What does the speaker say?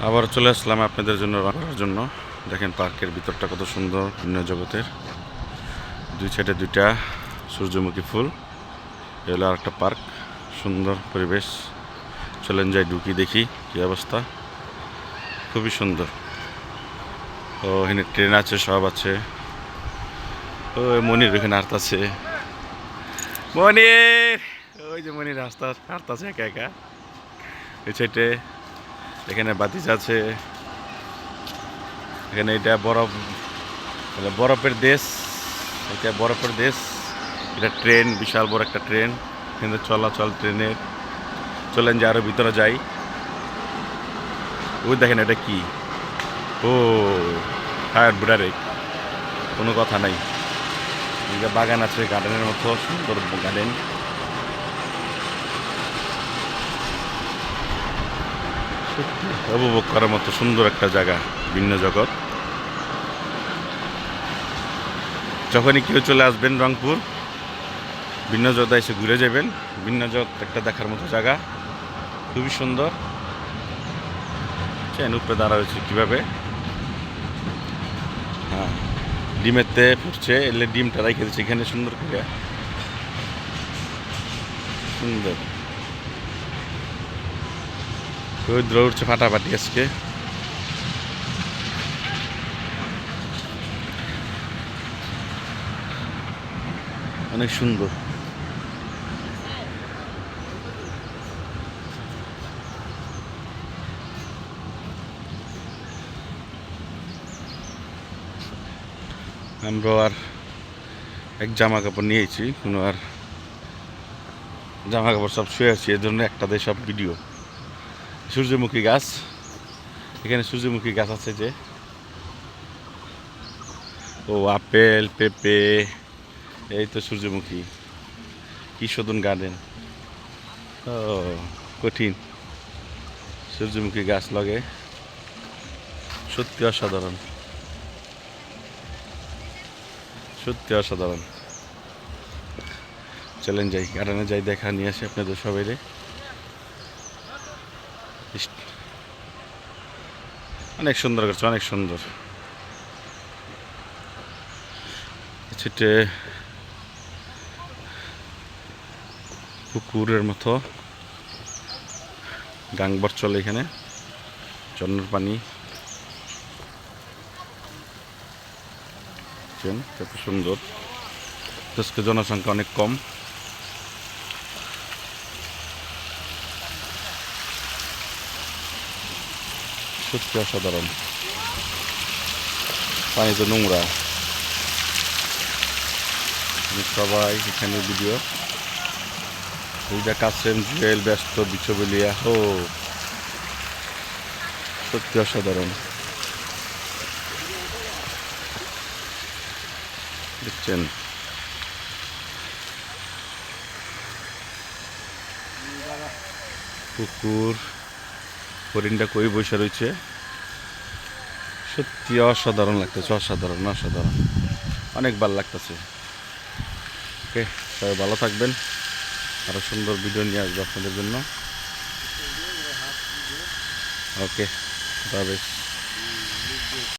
আবার চলে আসলাম আপনাদের জন্য রাখার জন্য। দেখেন পার্কের ভিতরটা কত সুন্দর, ভিন্ন জগতের। দুই সাইডে দুইটা সূর্যমুখী ফুল। এ হলো আর একটা পার্ক, সুন্দর পরিবেশ। চলেন যাই, ঢুকি, দেখি কি অবস্থা। খুবই সুন্দর। ও এখানে ট্রেন আছে, সব আছে। ওই মনির ওখানে হাঁটতাছে, মনির। ওই যে মনির রাস্তা হাঁটতাছে একা একা। এই সাইডে এখানে বাতিস আছে। এখানে এটা বরফ, বরফের দেশ। এটা বরফের দেশ। এটা ট্রেন, বিশাল বড় একটা ট্রেন, কিন্তু চলাচল ট্রেনের। চলেন যে আরো ভিতরে যাই। ওই দেখেন এটা কি, ও টায়ার বুড়ারে, কোনো কথা নাই। এটা বাগান আছে, গার্ডেনের মতো সুন্দর গার্ডেন। উপভোগ করার মতো সুন্দর একটা জায়গা, ভিন্ন জগৎ। যখনই কেউ চলে আসবেন রংপুর, ভিন্ন জগতে এসে ঘুরে যাবেন। ভিন্ন জগৎ একটা দেখার মতো জায়গা, খুবই সুন্দর। চেন উপরে দাঁড়া হয়েছে কীভাবে, হ্যাঁ, ডিমেতে ফুটছে, এলে ডিমটা রেখে দিচ্ছে এখানে সুন্দর করে, সুন্দর। রৌদ্র উঠছে ফাটাফাটি আজকে। অনেক সুন্দর। আমরা আর এক জামা কাপড় নিয়েছি, কোনো আর জামা কাপড় সব শুয়ে আছি, এর জন্য একটাতে সব ভিডিও। সূর্যমুখী গাছ, এখানে সূর্যমুখী গাছ আছে যে, ও আপেল পেঁপে, এই তো সূর্যমুখী। কি শোধন গার্ডেন, ও কঠিন। সূর্যমুখী গাছ লাগে, সত্যি অসাধারণ, সত্যি অসাধারণ। চলেন যাই, গার্ডেনে যাই, দেখা নিয়ে আসি আপনাদের সবাই। অনেক সুন্দর করছে, অনেক সুন্দর। ছিটে পুকুরের মতো গাংবর চলে এখানে, ঝর্ণার পানি। কত সুন্দর। আজকে জনসংখ্যা অনেক কম। সত্যি অসাধারণ। পানি তো নোংরা। সবাই এখানে ভিডিও। এইটা কাসেম জুয়েল ব্যস্ত বিচবলিয়া, ও সত্যি অসাধারণ। দেখছেন, পুকুর, হরিণটা কই বসে রয়েছে। সত্যি অসাধারণ লাগতেছে, অসাধারণ অসাধারণ, অনেক ভালো লাগতেছে। ওকে, সবাই ভালো থাকবেন। আরো সুন্দর ভিডিও নিয়ে আসবো আপনাদের জন্য। ওকে, তবে